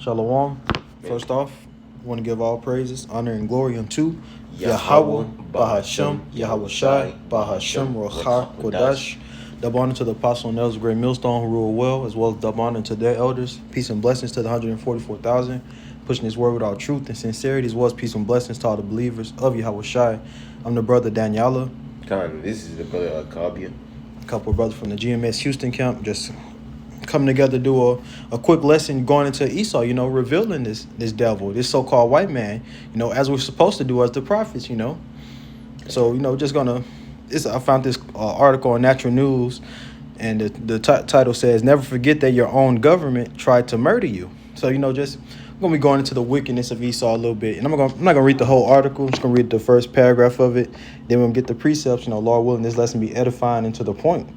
Shalom. First off, I want to give all praises, honor, and glory unto Yahweh, Yahweh, Bahashem, Yahweh Shai, Bahashem, Rocha, Kodash. Double honor to the apostle and elders of Great Millstone who rule well, as well as double honor to their elders. Peace and blessings to the 144,000, pushing his word without truth and sincerity, as well as peace and blessings to all the believers of Yahweh Shai. I'm the brother Daniela. This is the brother Akabia. A couple of brothers from the GMS Houston camp, just coming together to do a quick lesson going into Esau, revealing this devil, this so-called white man, as we're supposed to do as the prophets, So, I found this article on Natural News, and the title says, "Never forget that your own government tried to murder you." So, I'm going to be going into the wickedness of Esau a little bit. And I'm not going to read the whole article. I'm just going to read the first paragraph of it. Then we'll get the precepts, Lord willing, this lesson be edifying and to the point.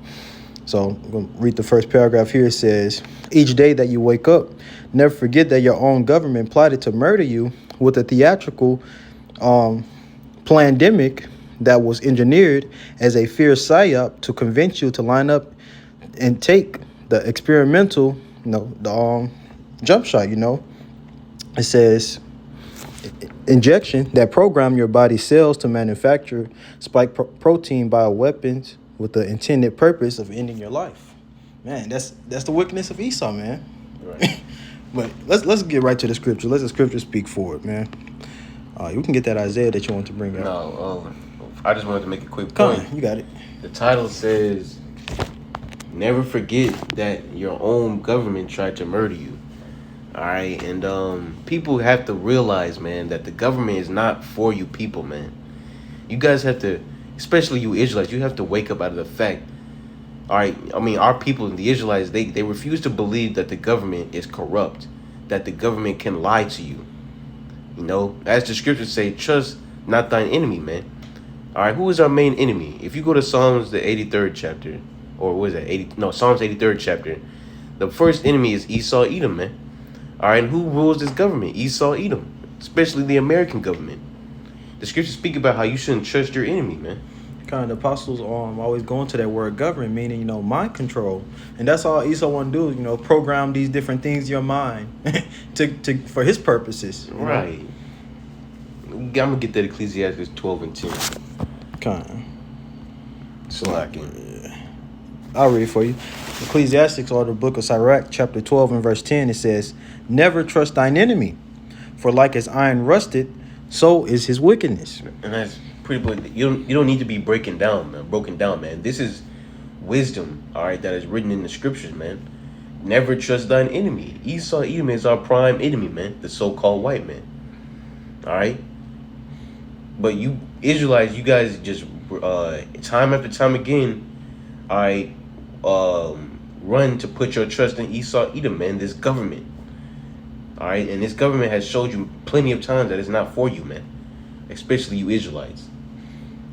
So I'm going to read the first paragraph here. It says, "Each day that you wake up, never forget that your own government plotted to murder you with a theatrical pandemic that was engineered as a fierce psyop to convince you to line up and take the experimental, jump shot, It says, injection that program your body cells to manufacture spike protein bioweapons with the intended purpose of ending your life." Man, that's the wickedness of Esau, man. Right. But let's get right to the scripture. Let the scripture speak for it, man. You can get that Isaiah that you want to bring out. No, I just wanted to make a quick Come point. on, you got it. The title says, "Never forget that your own government tried to murder you." All right, and people have to realize, man, that the government is not for you people, man. You guys have to, especially you Israelites, you have to wake up out of the fact. All right, I mean, our people, the Israelites, they refuse to believe that the government is corrupt, that the government can lie to you. As the scriptures say, trust not thine enemy, man. All right, who is our main enemy? If you go to Psalms, the 83rd chapter, or what is that? Psalms 83rd chapter, the first enemy is Esau, Edom, man. All right, and who rules this government? Esau, Edom, especially the American government. The scriptures speak about how you shouldn't trust your enemy, man. Kind of the apostles always going to that word government, meaning mind control, and that's all Esau want to do. Program these different things in your mind to for his purposes. Right. I'm gonna get that Ecclesiastes 12:10. Kind. Slacking. I'll read it for you. Ecclesiastes, or the book of Sirach, chapter 12 and verse 10. It says, "Never trust thine enemy, for like as iron rusted, so is his wickedness." And that's pretty much, you don't need to be broken down, man. This is wisdom, all right, that is written in the scriptures, man. Never trust thine enemy. Esau, Edom is our prime enemy, man, the so-called white man. All right? But you Israelites, you guys just time after time again, all right, run to put your trust in Esau, Edom, man, this government. All right? And this government has showed you plenty of times that it's not for you, man. Especially you Israelites.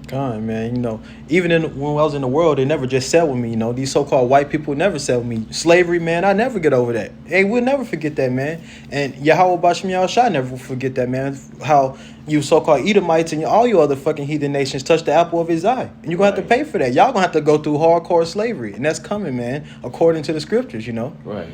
God, man, even when I was in the world, they never just sat with me. These so-called white people never sat with me. Slavery, man, I never get over that. Hey, we'll never forget that, man. And Yahweh Bashem Yahushua never forget that, man. How you so-called Edomites and all you other fucking heathen nations touched the apple of his eye. And you're going to have to pay for that. Y'all going to have to go through hardcore slavery. And that's coming, man, according to the scriptures, Right.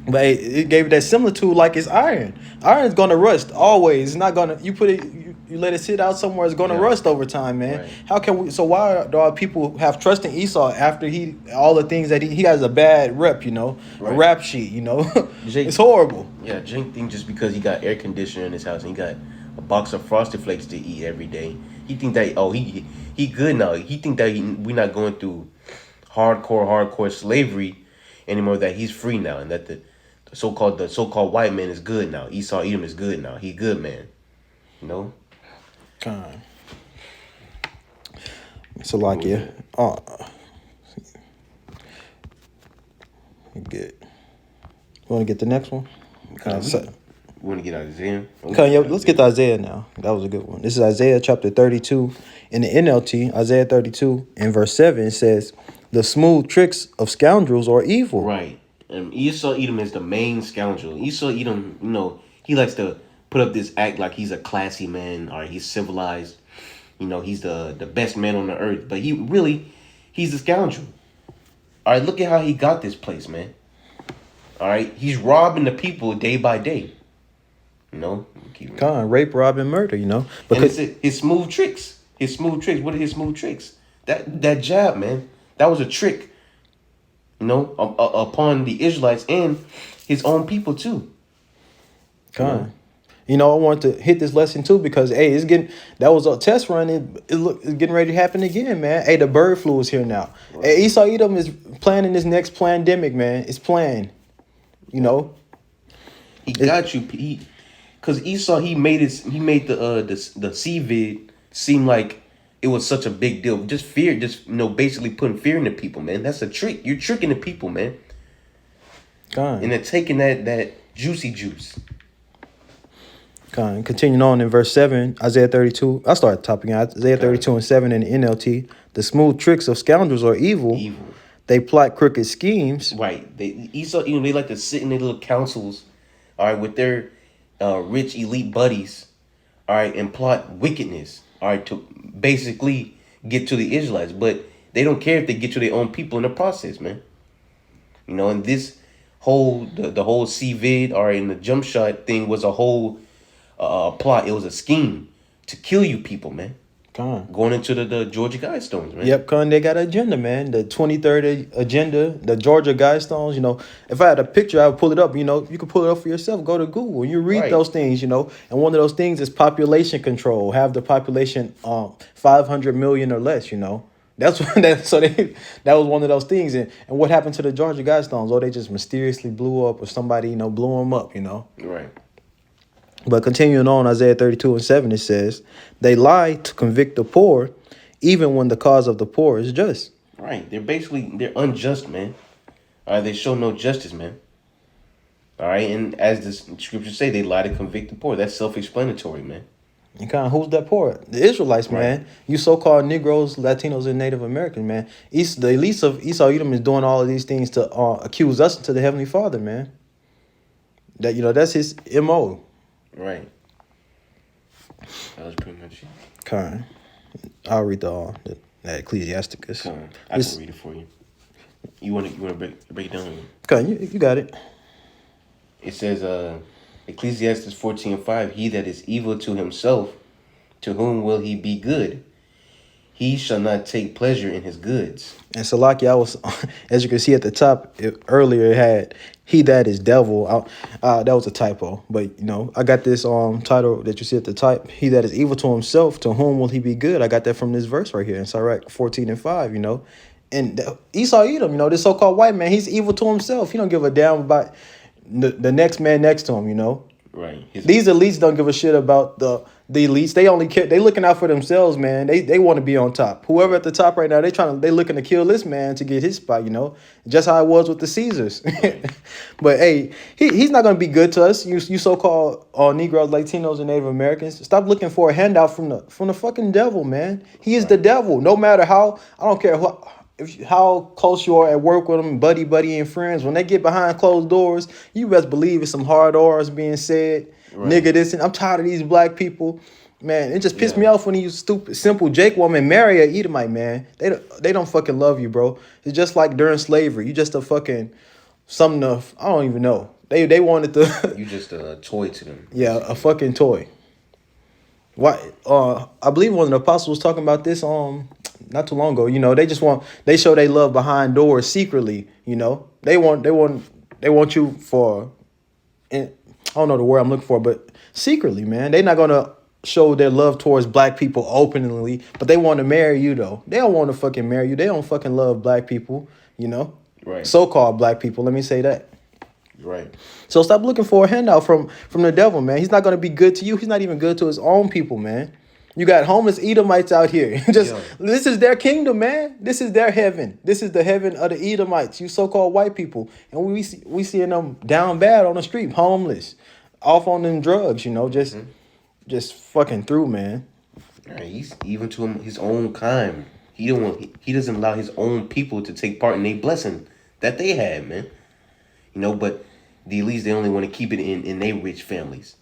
But it gave it that similitude like it's iron. Iron's gonna rust always. It's not gonna. You put it. You let it sit out somewhere. It's gonna rust over time, man. Right. How can we? So why do our people have trust in Esau after all the things that he has a bad rep? A rap sheet. Jake, it's horrible. Yeah, Jake think just because he got air conditioner in his house and he got a box of Frosted Flakes to eat every day, he think that he good now. He think that we're not going through hardcore slavery anymore. That he's free now, and that the so-called white man is good now. Esau Edom is good now. He good, man. Kind. So like good. You want to get the next one? We want to get Isaiah. Okay, let's get to Isaiah now. That was a good one. This is Isaiah chapter 32 in the NLT. Isaiah 32 in verse 7 says, "The smooth tricks of scoundrels are evil." Right. And Esau Edom is the main scoundrel. Esau Edom, he likes to put up this act like he's a classy man, or he's civilized. He's the best man on the earth. But he's a scoundrel. All right, look at how he got this place, man. All right, he's robbing the people day by day. You know, Rape, rob, and murder. You know, and it's because his smooth tricks. His smooth tricks. What are his smooth tricks? That jab, man. That was a trick. You know, upon the Israelites and his own people too. You know, I wanted to hit this lesson too because hey, that was a test run. It's getting ready to happen again, man. Hey, the bird flu is here now. Right. Hey, Esau Edom is planning this next pandemic, man. It's planned. You know, he got you. Because Esau, he made the CVID seem like it was such a big deal. Just fear, basically putting fear into people, man. That's a trick. You're tricking the people, man. And they're taking that juicy juice. Continuing on in verse 7, Isaiah 32. I started topping out Isaiah 32 and 7 in the NLT. The smooth tricks of scoundrels are evil. They plot crooked schemes. Right. Esau, they like to sit in their little councils, all right, with their rich elite buddies, all right, and plot wickedness, all right, to basically get to the Israelites. But they don't care if they get to their own people in the process, man. You know, and this whole the whole CVID, all right, and the jump shot thing was a whole plot. It was a scheme to kill you people, man. Going into the Georgia Guidestones, man. Yep, they got an agenda, man. The 2030 agenda, the Georgia Guidestones. You know, if I had a picture, I would pull it up. You know, you can pull it up for yourself. Go to Google and you read those things. You know, and one of those things is population control. Have the population 500 million or less. You know, that's what that. So that was one of those things. And what happened to the Georgia Guidestones? Oh, they just mysteriously blew up, or somebody blew them up. You know, right. But continuing on, Isaiah 32 and 7, it says, they lie to convict the poor, even when the cause of the poor is just. Right. They're unjust, man. All right. They show no justice, man. All right. And as the scriptures say, they lie to convict the poor. That's self-explanatory, man. And who's that poor? The Israelites, man. Right. You so-called Negroes, Latinos, and Native Americans, man. The elites of Esau Edom is doing all of these things to accuse us to the Heavenly Father, man. That's his MO. Right. That was pretty much it. Okay. I'll read the Ecclesiasticus. Okay. I can read it for you. You want to break it down? Okay, you got it. It says, Ecclesiastes 14:5. He that is evil to himself, to whom will he be good? He shall not take pleasure in his goods. And Salaki, I was, as you can see at the top earlier, it had he that is devil. That was a typo, but I got this title that you see at the top. He that is evil to himself, to whom will he be good? I got that from this verse right here in Sirach 14 and 5. And Esau Edom, this so-called white man, he's evil to himself. He don't give a damn about the next man next to him. Right. These elites don't give a shit about the elites. They only care. They looking out for themselves, man. They want to be on top. Whoever at the top right now, they looking to kill this man to get his spot. Just how it was with the Caesars. But hey, he's not gonna be good to us. You so-called Negroes, Latinos, and Native Americans. Stop looking for a handout from the fucking devil, man. He is the devil. No matter how, I don't care how close you are at work with them, buddy, and friends. When they get behind closed doors, you best believe it's some hard R's being said. Right. Nigga, this and I'm tired of these black people. Man, it just pissed me off when these stupid, simple Jake woman marry a Edomite, man. They don't fucking love you, bro. It's just like during slavery. You just a fucking something of, I don't even know. They wanted to. You just a toy to them. Yeah, a fucking toy. Why? I believe one of the apostles was talking about this not too long ago. They show they love behind doors secretly. They want you for, I don't know the word I'm looking for, but secretly, man. They're not gonna show their love towards black people openly, but they want to marry you though. They don't want to fucking marry you. They don't fucking love black people. Right. So-called black people. Let me say that. Right. So stop looking for a handout from the devil, man. He's not going to be good to you. He's not even good to his own people, man. You got homeless Edomites out here. This is their kingdom, man. This is their heaven. This is the heaven of the Edomites, you so-called white people. And we seeing them down bad on the street, homeless, off on them drugs, just fucking through, man. Right, he's even to his own kind. He doesn't allow his own people to take part in a blessing that they had, man. But the elites, they only want to keep it in their rich families.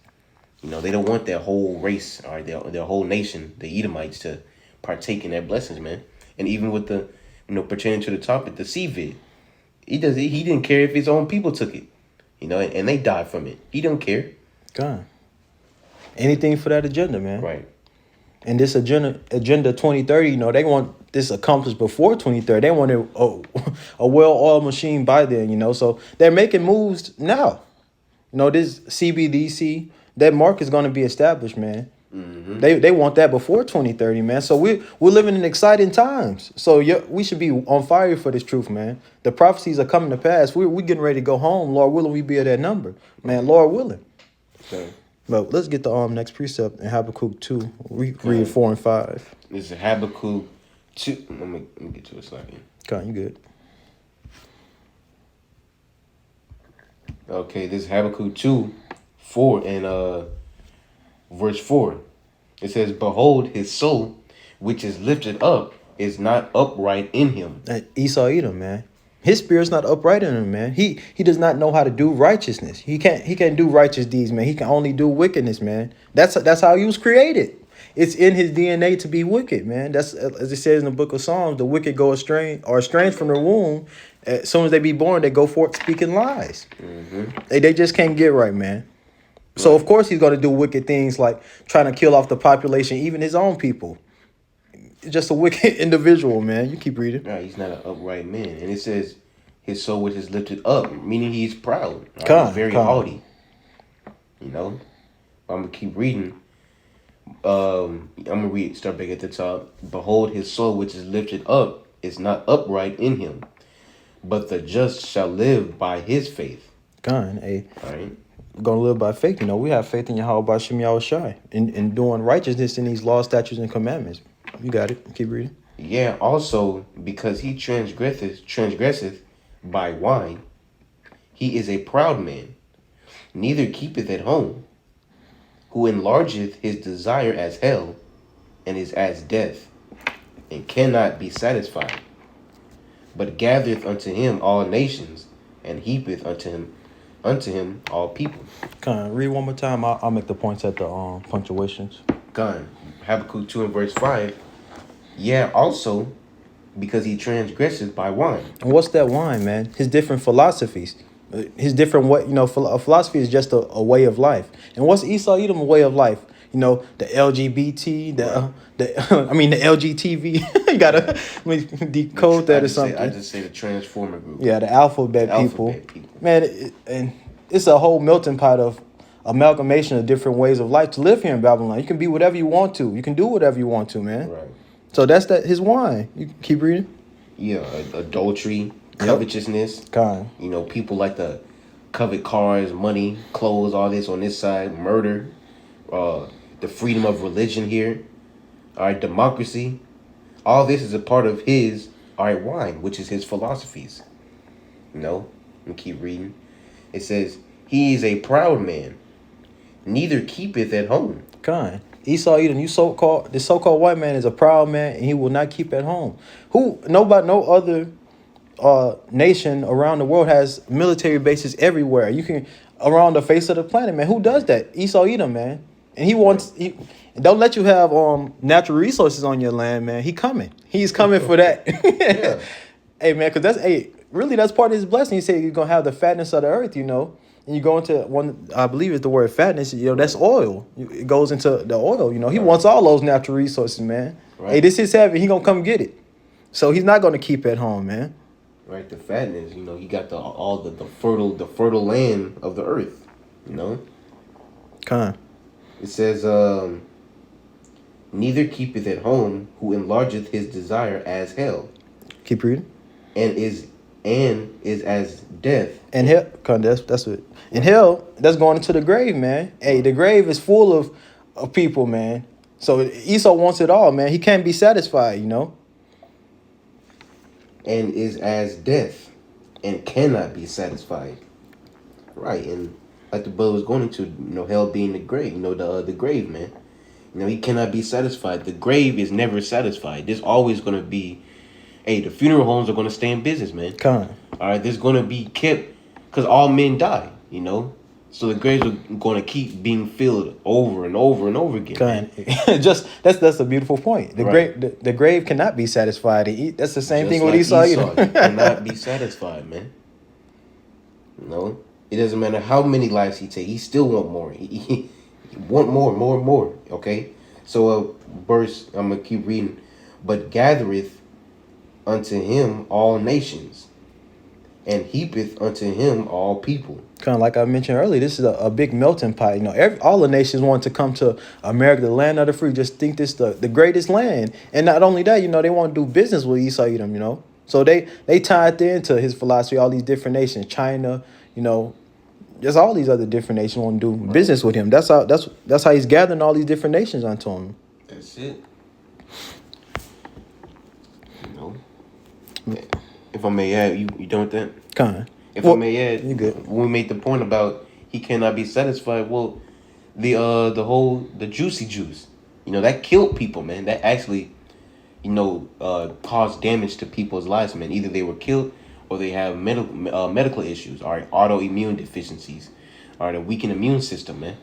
They don't want their whole race or their whole nation, the Edomites, to partake in their blessings, man. And even with pertaining to the topic, the CVID, he didn't care if his own people took it. You know, and they die from it. He don't care. God. Anything for that agenda, man. Right. And this agenda 2030, you know, they want this accomplished before 2030. They want a well-oiled machine by then, you know. So they're making moves now. You know, this CBDC, that market is going to be established, man. Mm-hmm. They want that before 2030, man. So we're living in exciting times. So yeah, we should be on fire for this truth, man. The prophecies are coming to pass. We're getting ready to go home. Lord willing, we be at that number, man. Lord willing. Okay. But let's get the next precept in Habakkuk 2. Read 4 and 5. This is Habakkuk 2. Let me get to a second. Okay, you good. Okay, this is Habakkuk 2, 4, and verse 4. It says, "Behold, his soul, which is lifted up, is not upright in him." Esau Edom, man. His spirit's not upright in him, man. He does not know how to do righteousness. He can't do righteous deeds, man. He can only do wickedness, man. That's how he was created. It's in his DNA to be wicked, man. That's as it says in the book of Psalms, the wicked go estranged from their womb. As soon as they be born, they go forth speaking lies. Mm-hmm. They just can't get right, man. So of course he's gonna do wicked things like trying to kill off the population, even his own people. Just a wicked individual, man. You keep reading. Right, he's not an upright man. And it says, his soul which is lifted up, meaning he's proud. Right? He's very haughty. You know? I'm going to keep reading. I'm going to start back at the top. "Behold, his soul which is lifted up is not upright in him, but the just shall live by his faith." God, hey. All right? We're gonna live by faith. You know, we have faith in Yahweh B'Shem Yahushai in doing righteousness in these laws, statutes, and commandments. You got it. Keep reading. "Yeah, also because he transgresseth by wine, he is a proud man, neither keepeth at home, who enlargeth his desire as hell, and is as death, and cannot be satisfied, but gathereth unto him all nations, and heapeth unto him all people." Read one more time. I'll make the points at the punctuations. Gone. Habakkuk 2 and verse 5. "Yeah, also because he transgresseth by wine." And what's that wine, man? His different philosophies. His different way, you know, a philosophy is just a way of life. And what's Esau Edom a way of life? You know, the LGBT, the LGTV. You gotta decode that or something. I just say the Transformer group. Yeah, the alphabet people. Man, and it's a whole melting pot of amalgamation of different ways of life to live here in Babylon. You can be whatever you want to. You can do whatever you want to, man. Right. So that's his wine. You keep reading. Yeah, adultery, covetousness. God. You know, people like to covet cars, money, clothes, all this on this side. Murder, the freedom of religion here. All right, democracy. All this is a part of his, all right, wine, which is his philosophies. You know, let me keep reading. It says, "He is a proud man, neither keepeth at home." God. Esau Edom, this so-called white man is a proud man, and he will not keep at home. No other nation around the world has military bases everywhere. You can around the face of the planet, man. Who does that? Esau Edom, man. And he don't let you have natural resources on your land, man. He's coming for that. Yeah. Hey, man, because that's part of his blessing. He said you're gonna have the fatness of the earth, you know. And you go into one, I believe it's the word fatness, you know, that's oil. It goes into the oil, you know. He wants all those natural resources, man. Right. Hey, this is heaven. He gonna come get it. So he's not gonna keep at home, man. Right, the fatness, you know, he got the fertile land of the earth, you know. It says, "Neither keepeth at home, who enlargeth his desire as hell." Keep reading. And is as death. And hell, that's it. And hell, that's going into the grave, man. Hey, the grave is full of people, man. So Esau wants it all, man. He can't be satisfied, you know. And is as death, and cannot be satisfied. Right, and like the brother was going into, you know, hell being the grave, you know, the grave, man. You know, he cannot be satisfied. The grave is never satisfied. There's always going to be, hey, the funeral homes are going to stay in business, man. All right, there's going to be kept, because all men die, you know. So the graves are going to keep being filled over and over and over again. Just that's a beautiful point. The grave cannot be satisfied. That's the same thing with Esau. He cannot be satisfied, man. You know, It doesn't matter how many lives he take. He still want more. He want more. Okay. So verse, I'm gonna keep reading. But gathereth unto him all nations, and heapeth unto him all people. Kind of like I mentioned earlier, this is a big melting pot. You know, all the nations want to come to America, the land of the free. Just think this the greatest land, and not only that, you know, they want to do business with Esau Edom. You know, so they tied into his philosophy. All these different nations, China, you know, just all these other different nations want to do business with him. That's how he's gathering all these different nations onto him. That's it. You know, if I may add, you done with that? Kind. If I may add, you good. when we made the point about he cannot be satisfied, well, the juicy juice, you know, that killed people, man. That actually, you know, caused damage to people's lives, man. Either they were killed or they have medical issues, or autoimmune deficiencies, or a weakened immune system, man.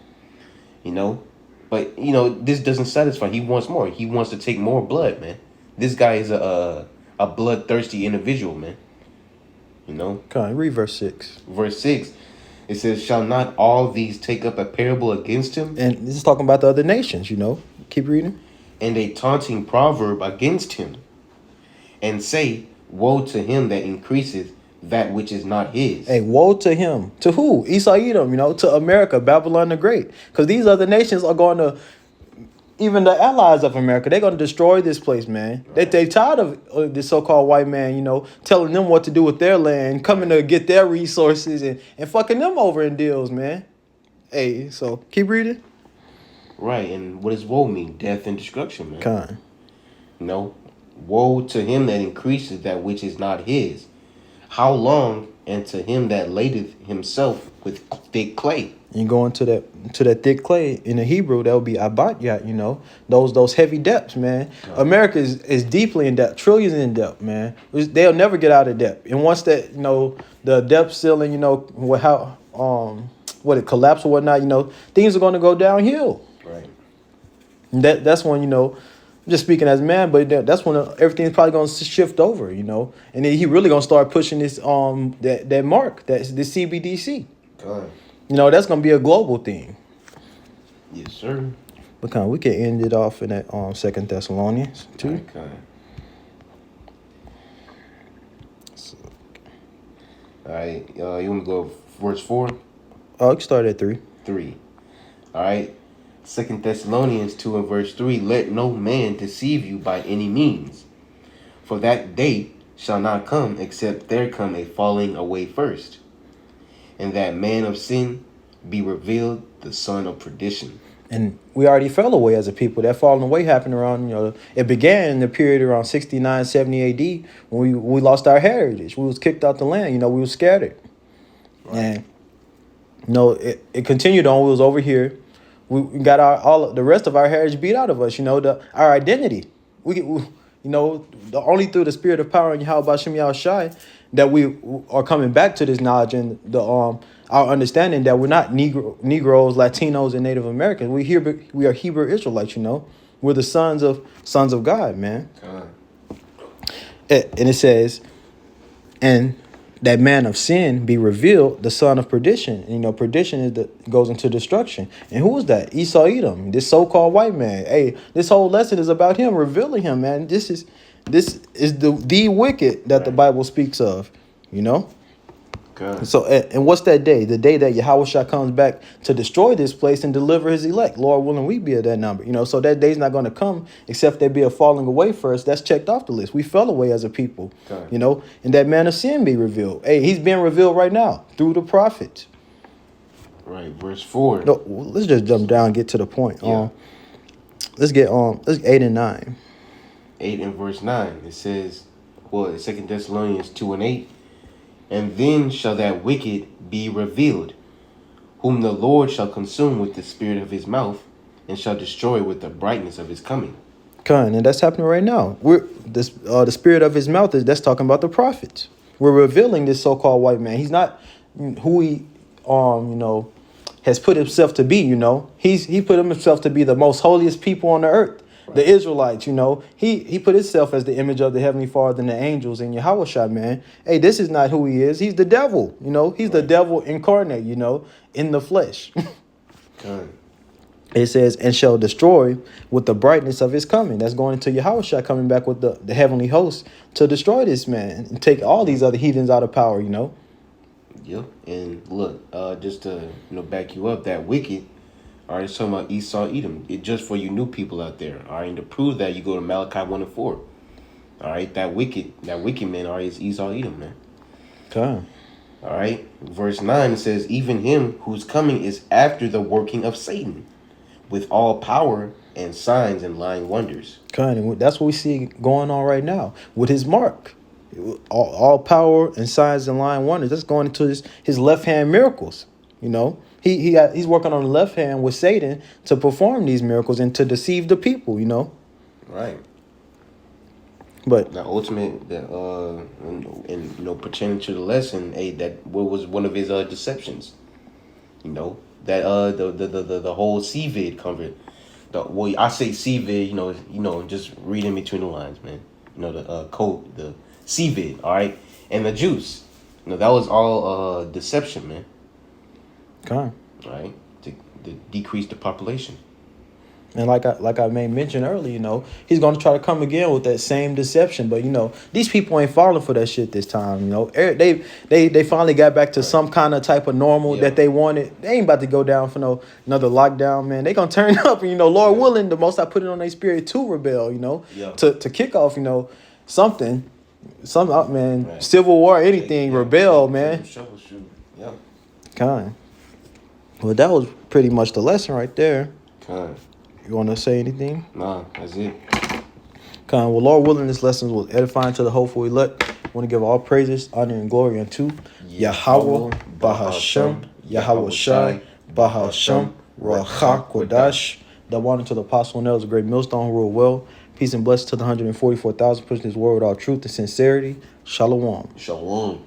You know, but you know this doesn't satisfy. He wants more. He wants to take more blood, man. This guy is a bloodthirsty individual, man. You know. Kind. Read verse 6. Verse 6, it says, "Shall not all these take up a parable against him, And this is talking about the other nations. You know, keep reading. and a taunting proverb against him, and say, Woe to him that increaseth that which is not his." Hey, woe to him. To who? Esau Edom, you know, to America, Babylon the Great. Because these other nations are going to, even the allies of America, they're going to destroy this place, man. They tired of this so-called white man, you know, telling them what to do with their land, coming to get their resources and fucking them over in deals, man. Hey, so keep reading. Right, and what does woe mean? Death and destruction, man. Kind. You know, woe to him that increaseth that which is not his. How long? And to him that ladeth himself with thick clay. You go into that thick clay in the Hebrew, that would be abatyat, you know, those heavy depths, man. America is deeply in debt, trillions in debt, man. They'll never get out of debt. And once that, you know, the debt ceiling, you know, what it collapsed or whatnot, you know, things are going to go downhill. Right. That's when, you know, I'm just speaking as a man, but that's when everything's probably going to shift over, you know, and then he really going to start pushing this that mark, that's the CBDC. God. You know, that's going to be a global thing. Yes, sir. But we can end it off in that 2 Thessalonians 2. Okay. All right. You want to go verse 4? Oh, you can start at 3. 3. All right. 2 Thessalonians 2 and verse 3. Let no man deceive you by any means, for that day shall not come except there come a falling away first, and that man of sin be revealed, the son of perdition. And we already fell away as a people. That falling away happened around, you know, it began in the period around 69, 70 AD when we lost our heritage. We was kicked out the land, you know, we was scattered. Right. And, you know, it continued on. We was over here. We got all the rest of our heritage beat out of us, you know, our identity. We you know, only through the spirit of power and Yahweh Shem Yahushai that we are coming back to this knowledge and our understanding that we're not Negroes, Latinos, and Native Americans. We are Hebrew Israelites, you know. We're the sons of God, man. And it says, and that man of sin be revealed, the son of perdition. And, you know, perdition goes into destruction. And who is that? Esau Edom, this so-called white man. Hey, this whole lesson is about him, revealing him, man. This is the wicked that the Bible speaks of, you know. Okay. So, and what's that day? The day that Yahushua comes back to destroy this place and deliver his elect. Lord willing, we be at that number, you know. So that day's not going to come except there be a falling away first. That's checked off the list. We fell away as a people, you know, and that man of sin be revealed. Hey, he's being revealed right now through the prophets. Right, verse 4. No, let's just jump down and get to the point. Yeah. Let's 8 and 9. 8 and verse 9. It says, 2 Thessalonians 2 and 8. And then shall that wicked be revealed, whom the Lord shall consume with the spirit of his mouth, and shall destroy with the brightness of his coming. And that's happening right now. The spirit of his mouth that's talking about the prophets. We're revealing this so-called white man. He's not who he you know, has put himself to be. You know, he put himself to be the most holiest people on the earth. The Israelites, you know, he put himself as the image of the Heavenly Father and the angels in Yahushua, man. Hey, this is not who he is. He's the devil, you know. He's the devil incarnate, you know, in the flesh. Con. It says, and shall destroy with the brightness of his coming. That's going into Yahushua coming back with the heavenly host to destroy this man and take all these other heathens out of power, you know. Yep. And look, just to back you up, that wicked. All right, it's talking about Esau, Edom. It just for you new people out there. All right, and to prove that, you go to Malachi 1:4. All right, that wicked man, all right, is Esau, Edom, man. Okay. All right, verse 9 it says, even him whose coming is after the working of Satan, with all power and signs and lying wonders. Okay, and that's what we see going on right now with his mark. All power and signs and lying wonders. That's going into his left hand miracles, you know. He's working on the left hand with Satan to perform these miracles and to deceive the people, you know. Right. But the ultimate, and pertaining to the lesson, that what was one of his deceptions. That the whole CVID covered. I say CVID, just reading between the lines, man. The code, the CVID, all right, and the juice. That was all deception, man. okay. Right, to decrease the population. And like I made mention earlier, he's going to try to come again with that same deception. But these people ain't falling for that shit this time. They finally got back to some kind of type of normal that they wanted. They ain't about to go down for another lockdown, man. They gonna turn up, and Lord willing, the Most I put it on their spirit to rebel. To kick off, something, man, right. Civil war, anything, rebel, man. Troubleshoot, yeah. Kind. Well, that was pretty much the lesson right there. Kind. You want to say anything? Nah, that's it. Well, Lord willing, this lesson was edifying to the hopeful elect. I want to give all praises, honor, and glory unto Yahweh, Bahashem, Yahweh Shai, Bahashem, Ruach Kodash. The one to the apostle and elders, a great millstone who rule well. Peace and blessings to the 144,000 pushing his word with all truth and sincerity. Shalom. Shalom.